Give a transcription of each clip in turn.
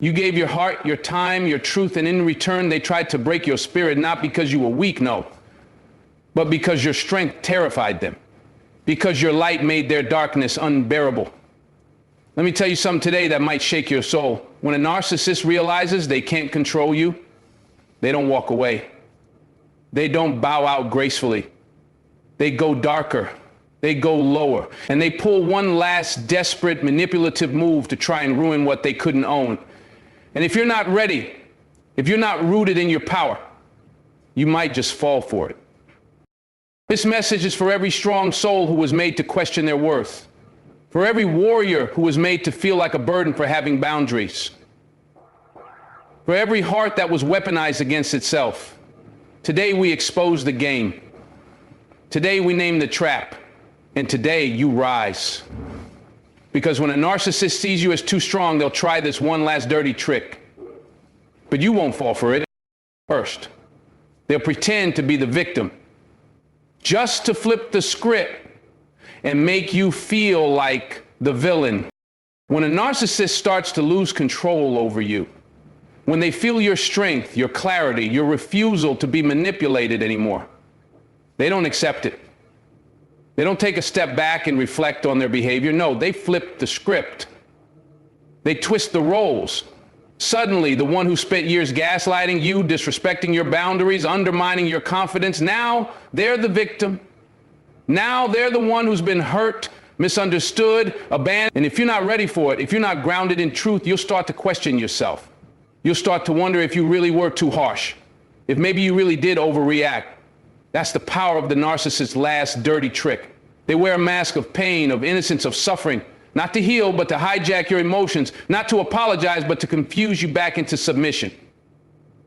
You gave your heart, your time, your truth, and in return, they tried to break your spirit, not because you were weak, no, but because your strength terrified them, because your light made their darkness unbearable. Let me tell you something today that might shake your soul. When a narcissist realizes they can't control you, they don't walk away. They don't bow out gracefully. They go darker. They go lower. And they pull one last desperate, manipulative move to try and ruin what they couldn't own. And if you're not ready, if you're not rooted in your power, you might just fall for it. This message is for every strong soul who was made to question their worth, for every warrior who was made to feel like a burden for having boundaries, for every heart that was weaponized against itself. Today we expose the game. Today we name the trap. And today you rise. Because when a narcissist sees you as too strong, they'll try this one last dirty trick. But you won't fall for it first. They'll pretend to be the victim, just to flip the script and make you feel like the villain. When a narcissist starts to lose control over you, when they feel your strength, your clarity, your refusal to be manipulated anymore, they don't accept it. They don't take a step back and reflect on their behavior. No, they flip the script. They twist the roles. Suddenly, the one who spent years gaslighting you, disrespecting your boundaries, undermining your confidence, now they're the victim. Now they're the one who's been hurt, misunderstood, abandoned. And if you're not ready for it, if you're not grounded in truth, you'll start to question yourself. You'll start to wonder if you really were too harsh, if maybe you really did overreact. That's the power of the narcissist's last dirty trick. They wear a mask of pain, of innocence, of suffering, not to heal, but to hijack your emotions, not to apologize, but to confuse you back into submission.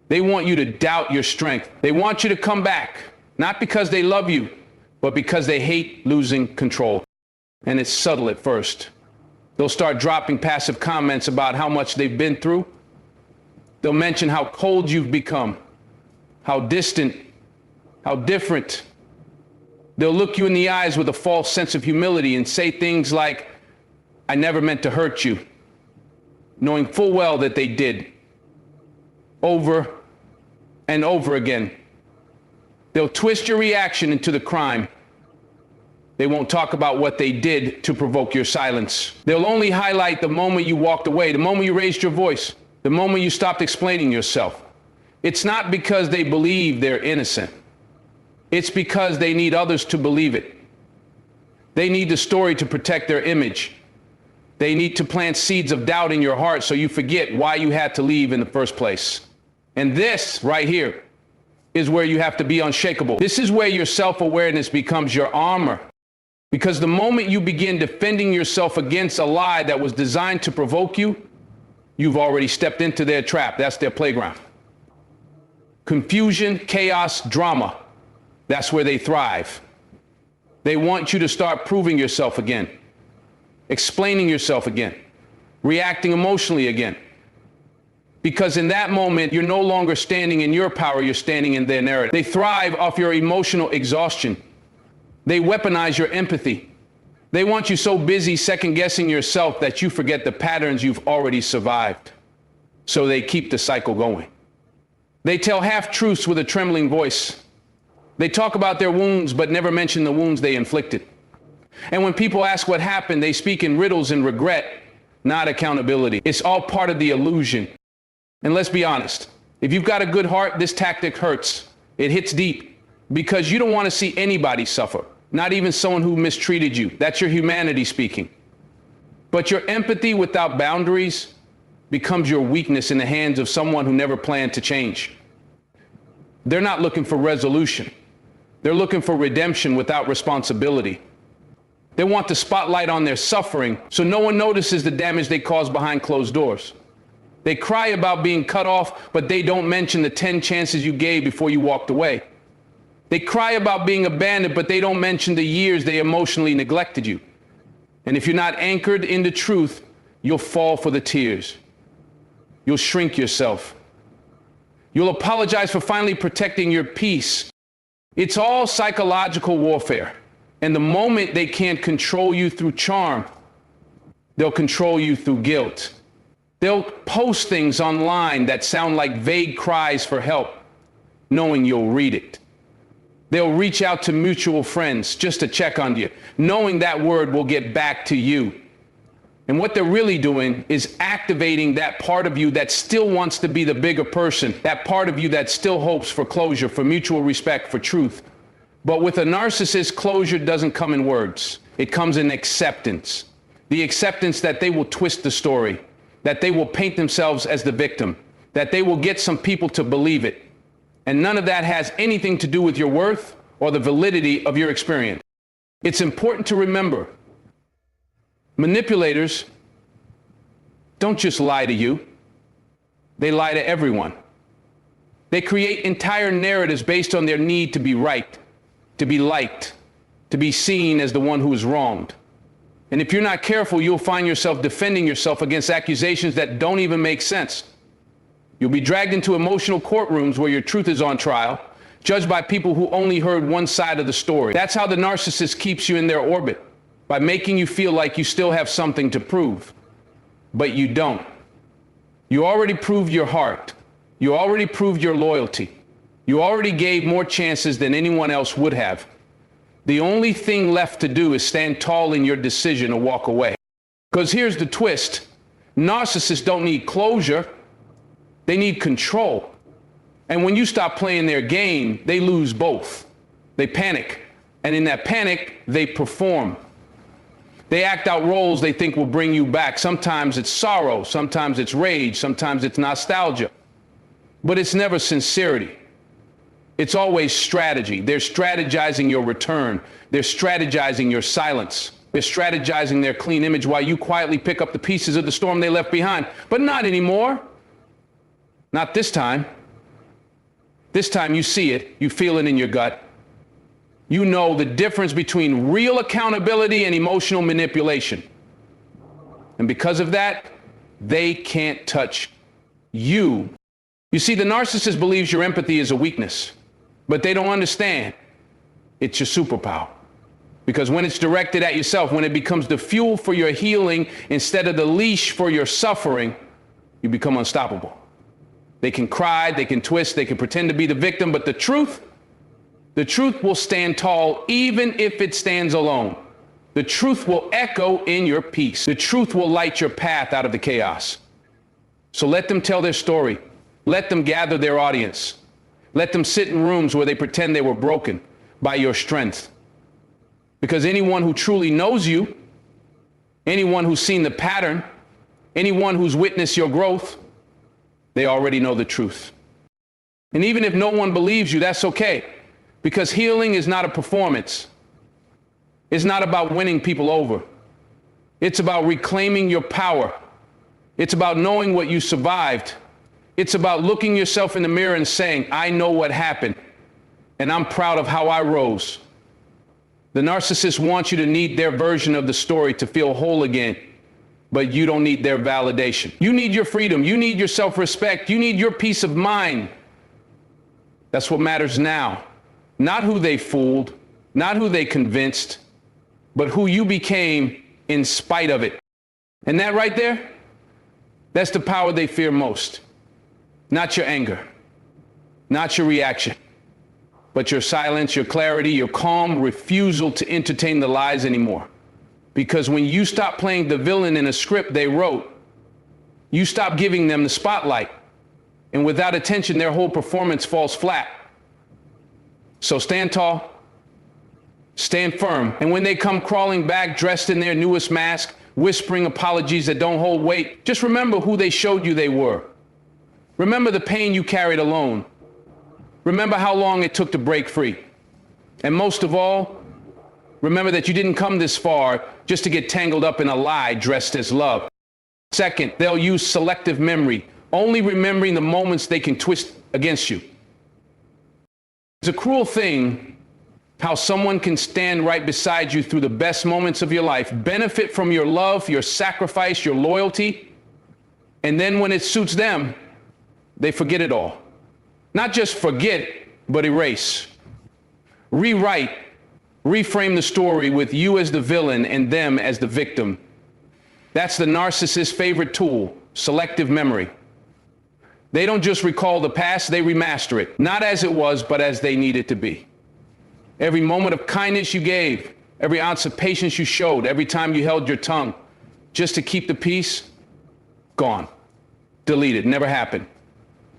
They want you to doubt your strength. They want you to come back, not because they love you, but because they hate losing control. And it's subtle at first. They'll start dropping passive comments about how much they've been through. They'll mention how cold you've become, how distant, how different. They'll look you in the eyes with a false sense of humility and say things like, "I never meant to hurt you," knowing full well that they did, over and over again. They'll twist your reaction into the crime. They won't talk about what they did to provoke your silence. They'll only highlight the moment you walked away, the moment you raised your voice, the moment you stopped explaining yourself. It's not because they believe they're innocent. It's because they need others to believe it. They need the story to protect their image. They need to plant seeds of doubt in your heart so you forget why you had to leave in the first place. And this right here is where you have to be unshakable. This is where your self-awareness becomes your armor. Because the moment you begin defending yourself against a lie that was designed to provoke you, you've already stepped into their trap. That's their playground. Confusion, chaos, drama. That's where they thrive. They want you to start proving yourself again, explaining yourself again, reacting emotionally again. Because in that moment, you're no longer standing in your power, you're standing in their narrative. They thrive off your emotional exhaustion. They weaponize your empathy. They want you so busy second-guessing yourself that you forget the patterns you've already survived. So they keep the cycle going. They tell half-truths with a trembling voice. They talk about their wounds, but never mention the wounds they inflicted. And when people ask what happened, they speak in riddles and regret, not accountability. It's all part of the illusion. And let's be honest, if you've got a good heart, this tactic hurts. It hits deep because you don't want to see anybody suffer, not even someone who mistreated you. That's your humanity speaking. But your empathy without boundaries becomes your weakness in the hands of someone who never planned to change. They're not looking for resolution. They're looking for redemption without responsibility. They want the spotlight on their suffering so no one notices the damage they caused behind closed doors. They cry about being cut off, but they don't mention the 10 chances you gave before you walked away. They cry about being abandoned, but they don't mention the years they emotionally neglected you. And if you're not anchored in the truth, you'll fall for the tears. You'll shrink yourself. You'll apologize for finally protecting your peace. It's all psychological warfare. And the moment they can't control you through charm, they'll control you through guilt. They'll post things online that sound like vague cries for help, knowing you'll read it. They'll reach out to mutual friends just to check on you, knowing that word will get back to you. And what they're really doing is activating that part of you that still wants to be the bigger person, that part of you that still hopes for closure, for mutual respect, for truth. But with a narcissist, closure doesn't come in words. It comes in acceptance. The acceptance that they will twist the story, that they will paint themselves as the victim, that they will get some people to believe it. And none of that has anything to do with your worth or the validity of your experience. It's important to remember, manipulators don't just lie to you. They lie to everyone. They create entire narratives based on their need to be right, to be liked, to be seen as the one who is wronged. And if you're not careful, you'll find yourself defending yourself against accusations that don't even make sense. You'll be dragged into emotional courtrooms where your truth is on trial, judged by people who only heard one side of the story. That's how the narcissist keeps you in their orbit, by making you feel like you still have something to prove. But you don't. You already proved your heart. You already proved your loyalty. You already gave more chances than anyone else would have. The only thing left to do is stand tall in your decision to walk away. Because here's the twist. Narcissists don't need closure. They need control. And when you stop playing their game, they lose both. They panic. And in that panic, they perform. They act out roles they think will bring you back. Sometimes it's sorrow. Sometimes it's rage. Sometimes it's nostalgia. But it's never sincerity. It's always strategy. They're strategizing your return. They're strategizing your silence. They're strategizing their clean image while you quietly pick up the pieces of the storm they left behind. But not anymore. Not this time. This time you see it. You feel it in your gut. You know the difference between real accountability and emotional manipulation. And because of that, they can't touch you. You see, the narcissist believes your empathy is a weakness. But they don't understand it's your superpower. Because when it's directed at yourself, when it becomes the fuel for your healing instead of the leash for your suffering, you become unstoppable. They can cry, they can twist, they can pretend to be the victim, but the truth will stand tall even if it stands alone. The truth will echo in your peace. The truth will light your path out of the chaos. So let them tell their story. Let them gather their audience. Let them sit in rooms where they pretend they were broken by your strength. Because anyone who truly knows you, anyone who's seen the pattern, anyone who's witnessed your growth, they already know the truth. And even if no one believes you, that's okay. Because healing is not a performance. It's not about winning people over. It's about reclaiming your power. It's about knowing what you survived. It's about looking yourself in the mirror and saying, I know what happened, and I'm proud of how I rose. The narcissist wants you to need their version of the story to feel whole again, but you don't need their validation. You need your freedom. You need your self-respect. You need your peace of mind. That's what matters now. Not who they fooled, not who they convinced, but who you became in spite of it. And that right there, that's the power they fear most. Not your anger, not your reaction, but your silence, your clarity, your calm refusal to entertain the lies anymore. Because when you stop playing the villain in a script they wrote, you stop giving them the spotlight. And without attention, their whole performance falls flat. So stand tall, stand firm. And when they come crawling back dressed in their newest mask, whispering apologies that don't hold weight, just remember who they showed you they were. Remember the pain you carried alone. Remember how long it took to break free. And most of all, remember that you didn't come this far just to get tangled up in a lie dressed as love. Second, they'll use selective memory, only remembering the moments they can twist against you. It's a cruel thing how someone can stand right beside you through the best moments of your life, benefit from your love, your sacrifice, your loyalty, and then when it suits them, they forget it all. Not just forget, but erase. Rewrite, reframe the story with you as the villain and them as the victim. That's the narcissist's favorite tool, selective memory. They don't just recall the past, they remaster it, not as it was, but as they need it to be. Every moment of kindness you gave, every ounce of patience you showed, every time you held your tongue just to keep the peace, gone, deleted, never happened.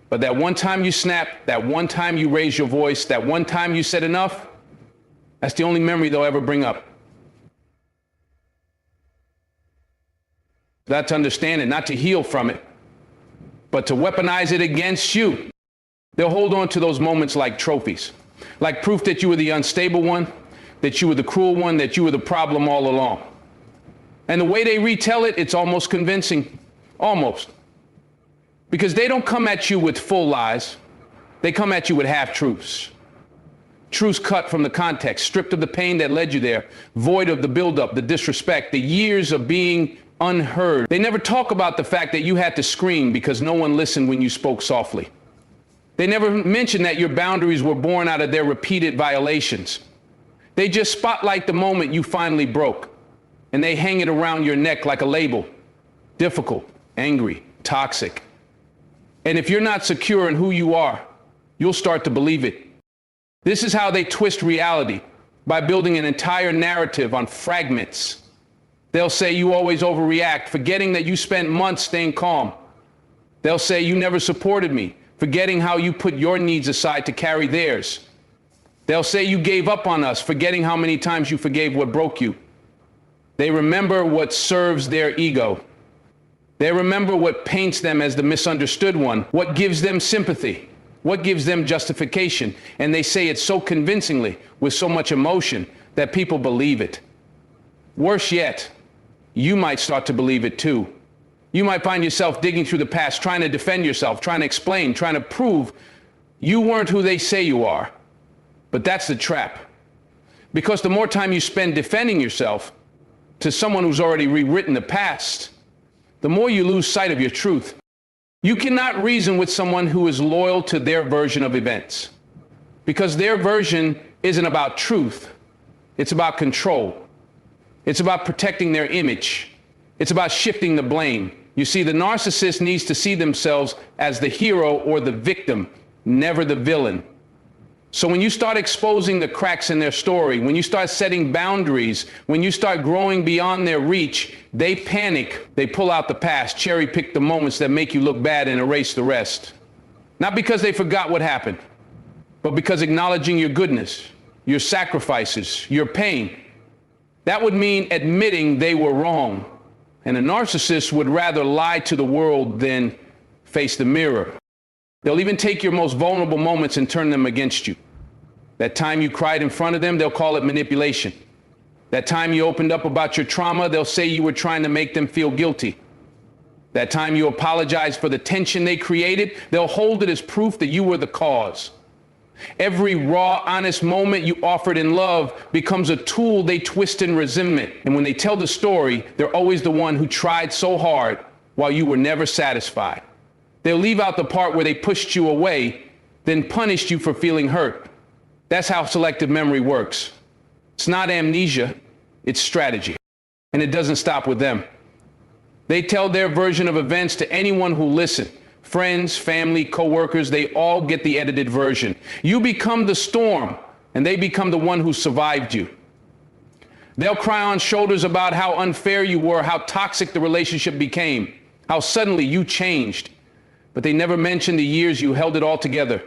But that one time you snapped, that one time you raised your voice, that one time you said enough, that's the only memory they'll ever bring up. Not to understand it, not to heal from it, but to weaponize it against you. They'll hold on to those moments like trophies, like proof that you were the unstable one, that you were the cruel one, that you were the problem all along. And the way they retell it, it's almost convincing, almost. Because they don't come at you with full lies, they come at you with half-truths. Truths cut from the context, stripped of the pain that led you there, void of the buildup, the disrespect, the years of being unheard. They never talk about the fact that you had to scream because no one listened when you spoke softly. They never mention that your boundaries were born out of their repeated violations. They just spotlight the moment you finally broke, and they hang it around your neck like a label. Difficult, angry, toxic. And if you're not secure in who you are, you'll start to believe it. This is how they twist reality, by building an entire narrative on fragments. They'll say you always overreact, forgetting that you spent months staying calm. They'll say you never supported me, forgetting how you put your needs aside to carry theirs. They'll say you gave up on us, forgetting how many times you forgave what broke you. They remember what serves their ego. They remember what paints them as the misunderstood one, what gives them sympathy, what gives them justification. And they say it so convincingly, with so much emotion, that people believe it. Worse yet, you might start to believe it too. You might find yourself digging through the past, trying to defend yourself, trying to explain, trying to prove you weren't who they say you are. But that's the trap. Because the more time you spend defending yourself to someone who's already rewritten the past, the more you lose sight of your truth. You cannot reason with someone who is loyal to their version of events, because their version isn't about truth. It's about control. It's about protecting their image. It's about shifting the blame. You see, the narcissist needs to see themselves as the hero or the victim, never the villain. So when you start exposing the cracks in their story, when you start setting boundaries, when you start growing beyond their reach, they panic. They pull out the past, cherry pick the moments that make you look bad and erase the rest. Not because they forgot what happened, but because acknowledging your goodness, your sacrifices, your pain, that would mean admitting they were wrong. And a narcissist would rather lie to the world than face the mirror. They'll even take your most vulnerable moments and turn them against you. That time you cried in front of them, they'll call it manipulation. That time you opened up about your trauma, they'll say you were trying to make them feel guilty. That time you apologized for the tension they created, they'll hold it as proof that you were the cause. Every raw, honest moment you offered in love becomes a tool they twist in resentment. And when they tell the story, they're always the one who tried so hard while you were never satisfied. They'll leave out the part where they pushed you away, then punished you for feeling hurt. That's how selective memory works. It's not amnesia, it's strategy. And it doesn't stop with them. They tell their version of events to anyone who listens. Friends, family, coworkers, they all get the edited version. You become the storm, and they become the one who survived you. They'll cry on shoulders about how unfair you were, how toxic the relationship became, how suddenly you changed. But they never mention the years you held it all together,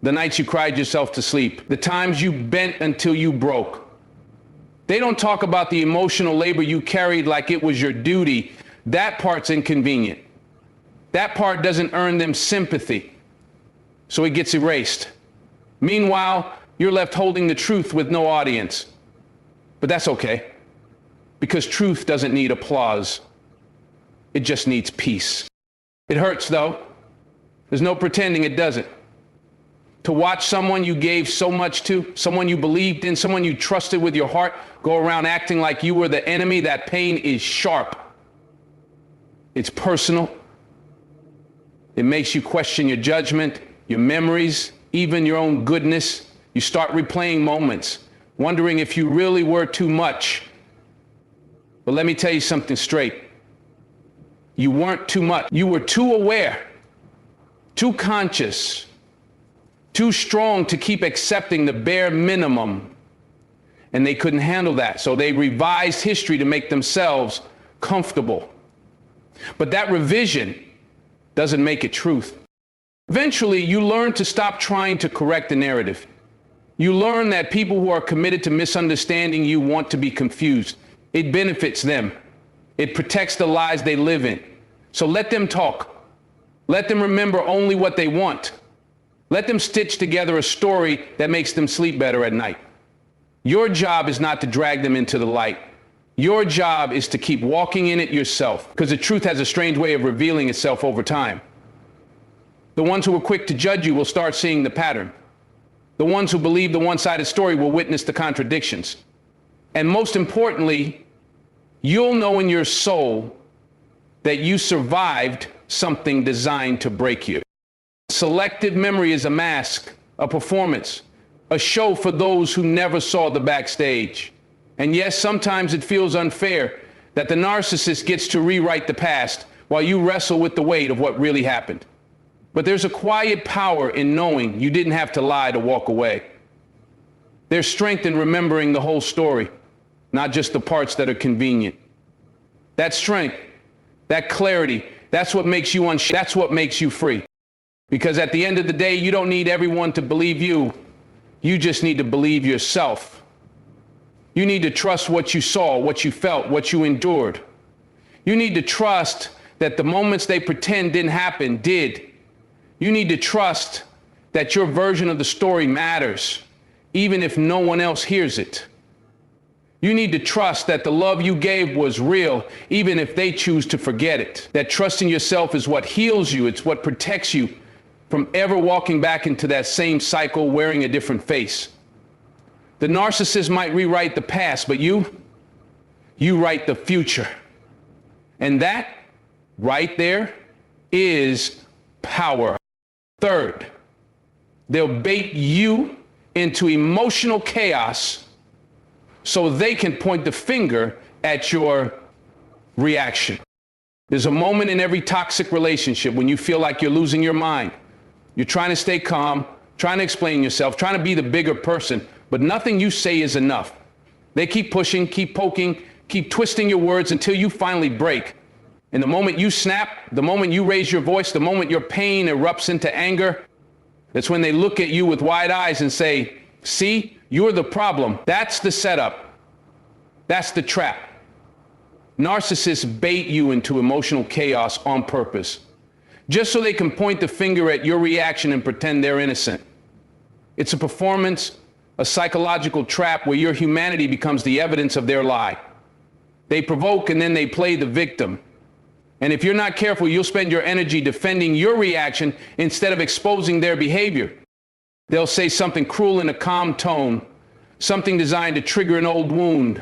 the nights you cried yourself to sleep, the times you bent until you broke. They don't talk about the emotional labor you carried like it was your duty. That part's inconvenient. That part doesn't earn them sympathy, so it gets erased. Meanwhile, you're left holding the truth with no audience. But that's okay, because truth doesn't need applause. It just needs peace. It hurts, though. There's no pretending it doesn't. To watch someone you gave so much to, someone you believed in, someone you trusted with your heart, go around acting like you were the enemy, that pain is sharp. It's personal. It makes you question your judgment, your memories, even your own goodness. You start replaying moments, wondering if you really were too much. But let me tell you something straight. You weren't too much. You were too aware, too conscious, too strong to keep accepting the bare minimum. And they couldn't handle that. So they revised history to make themselves comfortable. But that revision doesn't make it truth. Eventually, you learn to stop trying to correct the narrative. You learn that people who are committed to misunderstanding you want to be confused. It benefits them. It protects the lies they live in. So let them talk. Let them remember only what they want. Let them stitch together a story that makes them sleep better at night. Your job is not to drag them into the light. Your job is to keep walking in it yourself, because the truth has a strange way of revealing itself over time. The ones who are quick to judge you will start seeing the pattern. The ones who believe the one-sided story will witness the contradictions. And most importantly, you'll know in your soul that you survived something designed to break you. Selective memory is a mask, a performance, a show for those who never saw the backstage. And yes, sometimes it feels unfair that the narcissist gets to rewrite the past while you wrestle with the weight of what really happened. But there's a quiet power in knowing you didn't have to lie to walk away. There's strength in remembering the whole story, not just the parts that are convenient. That strength, that clarity, that's what makes you that's what makes you free. Because at the end of the day, you don't need everyone to believe you. You just need to believe yourself. You need to trust what you saw, what you felt, what you endured. You need to trust that the moments they pretend didn't happen did. You need to trust that your version of the story matters, even if no one else hears it. You need to trust that the love you gave was real, even if they choose to forget it. That trusting yourself is what heals you. It's what protects you from ever walking back into that same cycle wearing a different face. The narcissist might rewrite the past, but you write the future. And that right there is power. Third, they'll bait you into emotional chaos so they can point the finger at your reaction. There's a moment in every toxic relationship when you feel like you're losing your mind. You're trying to stay calm, trying to explain yourself, trying to be the bigger person, but nothing you say is enough. They keep pushing, keep poking, keep twisting your words until you finally break. And the moment you snap, the moment you raise your voice, the moment your pain erupts into anger, that's when they look at you with wide eyes and say, see, you're the problem. That's the setup. That's the trap. Narcissists bait you into emotional chaos on purpose, just so they can point the finger at your reaction and pretend they're innocent. It's a performance, a psychological trap where your humanity becomes the evidence of their lie. They provoke and then they play the victim. And if you're not careful, you'll spend your energy defending your reaction instead of exposing their behavior. They'll say something cruel in a calm tone, something designed to trigger an old wound.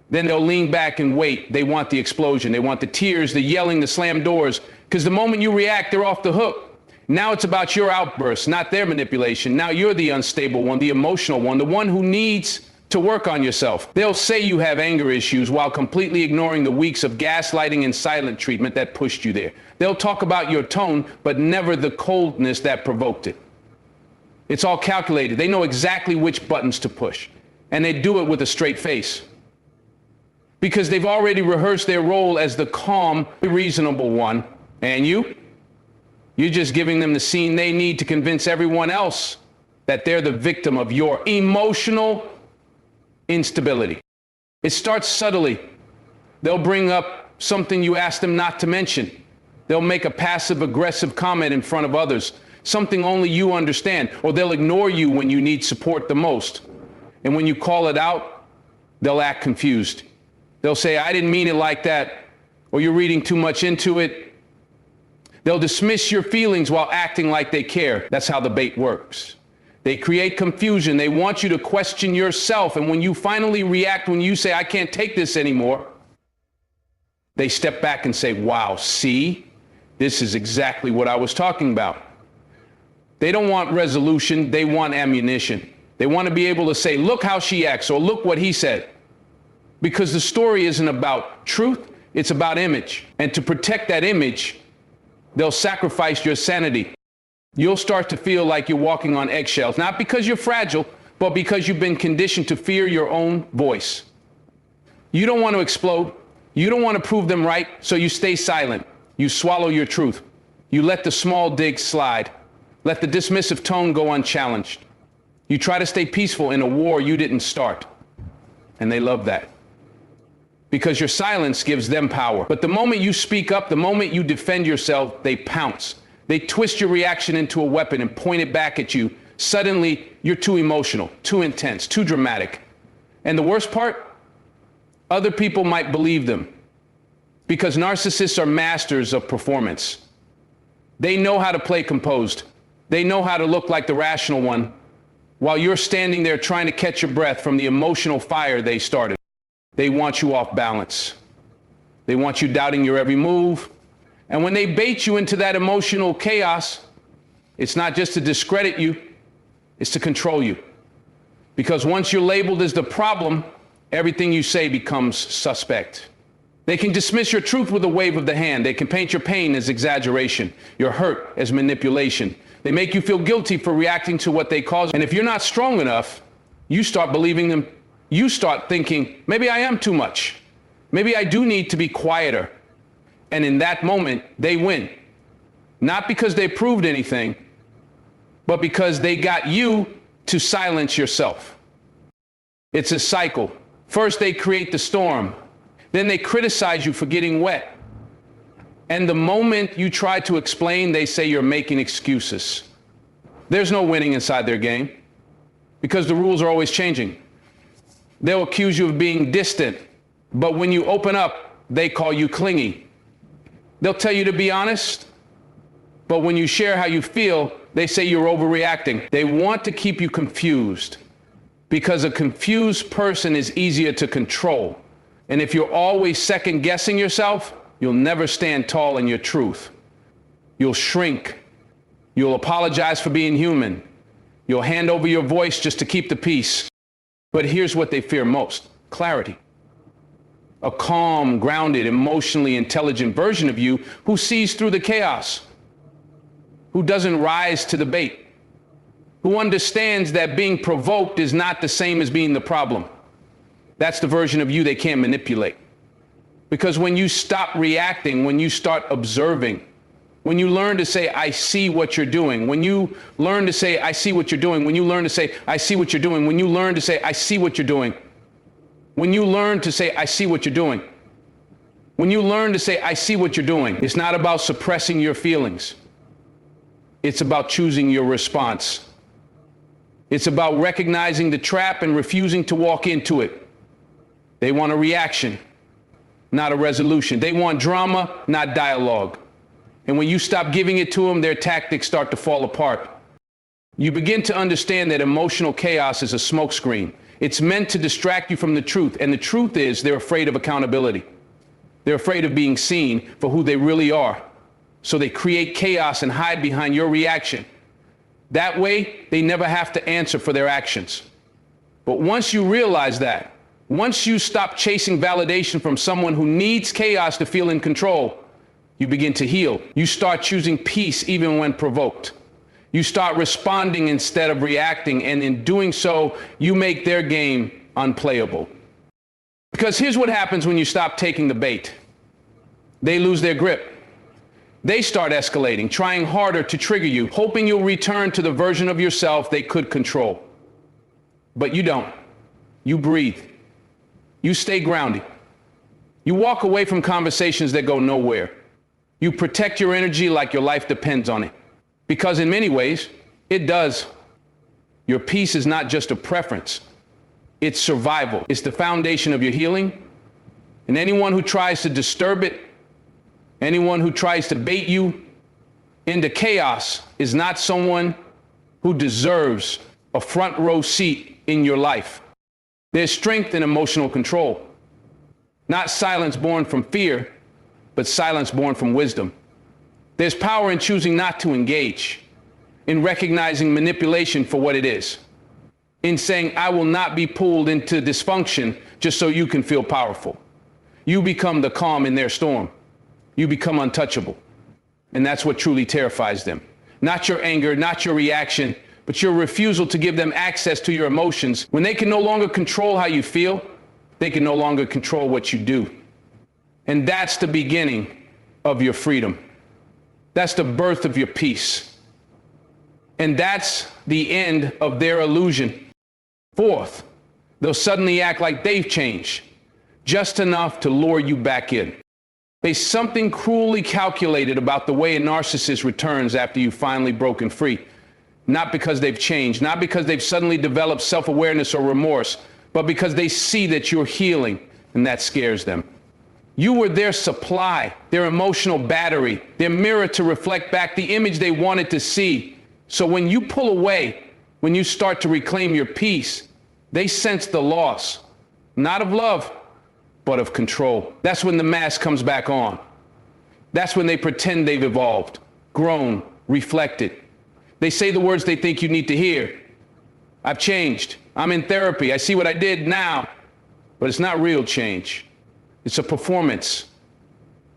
Then they'll lean back and wait. They want the explosion. They want the tears, the yelling, the slammed doors. Because the moment you react, they're off the hook. Now it's about your outburst, not their manipulation. Now you're the unstable one, the emotional one, the one who needs to work on yourself. They'll say you have anger issues while completely ignoring the weeks of gaslighting and silent treatment that pushed you there. They'll talk about your tone, but never the coldness that provoked it. It's all calculated. They know exactly which buttons to push, and they do it with a straight face. Because they've already rehearsed their role as the calm, reasonable one, and you're just giving them the scene they need to convince everyone else that they're the victim of your emotional instability. It starts subtly. They'll bring up something you asked them not to mention. They'll make a passive-aggressive comment in front of others, something only you understand, or they'll ignore you when you need support the most. And when you call it out, they'll act confused. They'll say, I didn't mean it like that, or you're reading too much into it. They'll dismiss your feelings while acting like they care. That's how the bait works. They create confusion. They want you to question yourself. And when you finally react, when you say, I can't take this anymore, they step back and say, wow, see, this is exactly what I was talking about. They don't want resolution. They want ammunition. They want to be able to say, look how she acts, or look what he said. Because the story isn't about truth. It's about image. And to protect that image, they'll sacrifice your sanity. You'll start to feel like you're walking on eggshells, not because you're fragile, but because you've been conditioned to fear your own voice. You don't want to explode. You don't want to prove them right, so you stay silent. You swallow your truth. You let the small digs slide. Let the dismissive tone go unchallenged. You try to stay peaceful in a war you didn't start. And they love that. Because your silence gives them power. But the moment you speak up, the moment you defend yourself, they pounce. They twist your reaction into a weapon and point it back at you. Suddenly, you're too emotional, too intense, too dramatic. And the worst part? Other people might believe them. Because narcissists are masters of performance. They know how to play composed. They know how to look like the rational one, while you're standing there trying to catch your breath from the emotional fire they started. They want you off balance. They want you doubting your every move. And when they bait you into that emotional chaos, it's not just to discredit you, it's to control you. Because once you're labeled as the problem, everything you say becomes suspect. They can dismiss your truth with a wave of the hand. They can paint your pain as exaggeration, your hurt as manipulation. They make you feel guilty for reacting to what they cause. And if you're not strong enough, you start believing them. You start thinking, maybe I am too much. Maybe I do need to be quieter. And in that moment, they win. Not because they proved anything, but because they got you to silence yourself. It's a cycle. First, they create the storm. Then they criticize you for getting wet. And the moment you try to explain, they say you're making excuses. There's no winning inside their game because the rules are always changing. They'll accuse you of being distant, but when you open up, they call you clingy. They'll tell you to be honest, but when you share how you feel, they say you're overreacting. They want to keep you confused because a confused person is easier to control. And if you're always second guessing yourself, you'll never stand tall in your truth. You'll shrink. You'll apologize for being human. You'll hand over your voice just to keep the peace. But here's what they fear most: clarity. A calm, grounded, emotionally intelligent version of you who sees through the chaos, who doesn't rise to the bait, who understands that being provoked is not the same as being the problem. That's the version of you they can't manipulate. Because when you stop reacting, when you start observing, when you learn to say, I see what you're doing, when you learn to say, I see what you're doing, when you learn to say, I see what you're doing, when you learn to say, I see what you're doing, when you learn to say, I see what you're doing, when you learn to say, I see what you're doing, it's not about suppressing your feelings. It's about choosing your response. It's about recognizing the trap and refusing to walk into it. They want a reaction, not a resolution. They want drama, not dialogue. And when you stop giving it to them, their tactics start to fall apart. You begin to understand that emotional chaos is a smokescreen. It's meant to distract you from the truth. And the truth is they're afraid of accountability. They're afraid of being seen for who they really are. So they create chaos and hide behind your reaction. That way, they never have to answer for their actions. But once you realize that, once you stop chasing validation from someone who needs chaos to feel in control, you begin to heal. You start choosing peace even when provoked. You start responding instead of reacting, and in doing so, you make their game unplayable. Because here's what happens when you stop taking the bait. They lose their grip. They start escalating, trying harder to trigger you, hoping you'll return to the version of yourself they could control. But you don't. You breathe. You stay grounded. You walk away from conversations that go nowhere. You protect your energy like your life depends on it. Because in many ways, it does. Your peace is not just a preference. It's survival. It's the foundation of your healing. And anyone who tries to disturb it, anyone who tries to bait you into chaos is not someone who deserves a front row seat in your life. There's strength in emotional control. Not silence born from fear, but silence born from wisdom. There's power in choosing not to engage, in recognizing manipulation for what it is, in saying, I will not be pulled into dysfunction just so you can feel powerful. You become the calm in their storm. You become untouchable. And that's what truly terrifies them. Not your anger, not your reaction, but your refusal to give them access to your emotions. When they can no longer control how you feel, they can no longer control what you do. And that's the beginning of your freedom. That's the birth of your peace. And that's the end of their illusion. Fourth, they'll suddenly act like they've changed, just enough to lure you back in. There's something cruelly calculated about the way a narcissist returns after you've finally broken free. Not because they've changed, not because they've suddenly developed self-awareness or remorse, but because they see that you're healing, and that scares them. You were their supply, their emotional battery, their mirror to reflect back the image they wanted to see. So when you pull away, when you start to reclaim your peace, they sense the loss, not of love, but of control. That's when the mask comes back on. That's when they pretend they've evolved, grown, reflected. They say the words they think you need to hear. I've changed. I'm in therapy. I see what I did now. But it's not real change. It's a performance,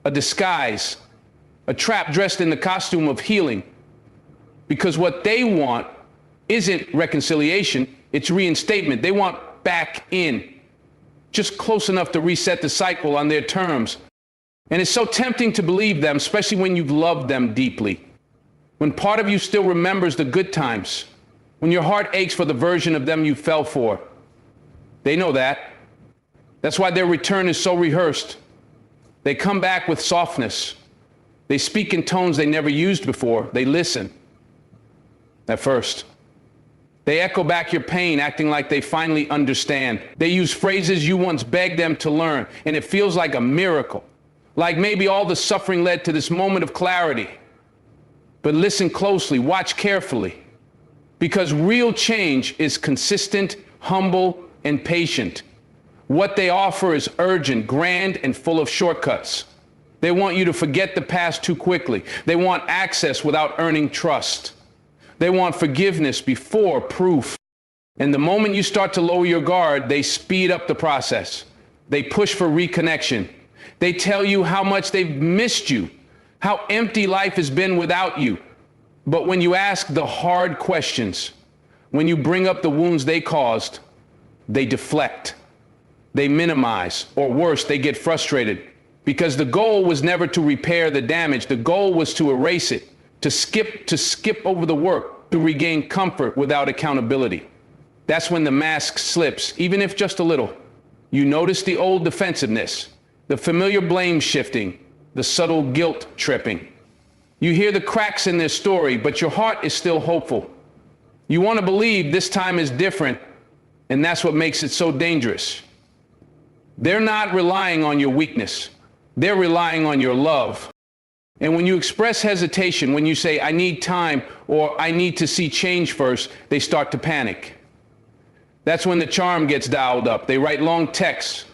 a disguise, a trap dressed in the costume of healing. Because what they want isn't reconciliation, it's reinstatement. They want back in, just close enough to reset the cycle on their terms. And it's so tempting to believe them, especially when you've loved them deeply. When part of you still remembers the good times, when your heart aches for the version of them you fell for. They know that. That's why their return is so rehearsed. They come back with softness. They speak in tones they never used before. They listen. At first. They echo back your pain, acting like they finally understand. They use phrases you once begged them to learn, and it feels like a miracle. Like maybe all the suffering led to this moment of clarity. But listen closely, watch carefully. Because real change is consistent, humble, and patient. What they offer is urgent, grand, and full of shortcuts. They want you to forget the past too quickly. They want access without earning trust. They want forgiveness before proof. And the moment you start to lower your guard, they speed up the process. They push for reconnection. They tell you how much they've missed you, how empty life has been without you. But when you ask the hard questions, when you bring up the wounds they caused, they deflect. They minimize, or worse, they get frustrated. Because the goal was never to repair the damage. The goal was to erase it, to skip over the work, to regain comfort without accountability. That's when the mask slips, even if just a little. You notice the old defensiveness, the familiar blame shifting, the subtle guilt tripping. You hear the cracks in their story, but your heart is still hopeful. You want to believe this time is different, and that's what makes it so dangerous. They're not relying on your weakness. They're relying on your love. And when you express hesitation, when you say, I need time, or I need to see change first, they start to panic. That's when the charm gets dialed up. They write long texts.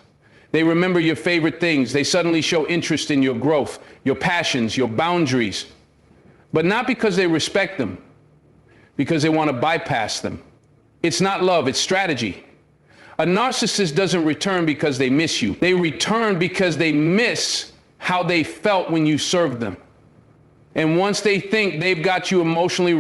They remember your favorite things. They suddenly show interest in your growth, your passions, your boundaries. But not because they respect them, because they want to bypass them. It's not love, it's strategy. A narcissist doesn't return because they miss you. They return because they miss how they felt when you served them. And once they think they've got you emotionally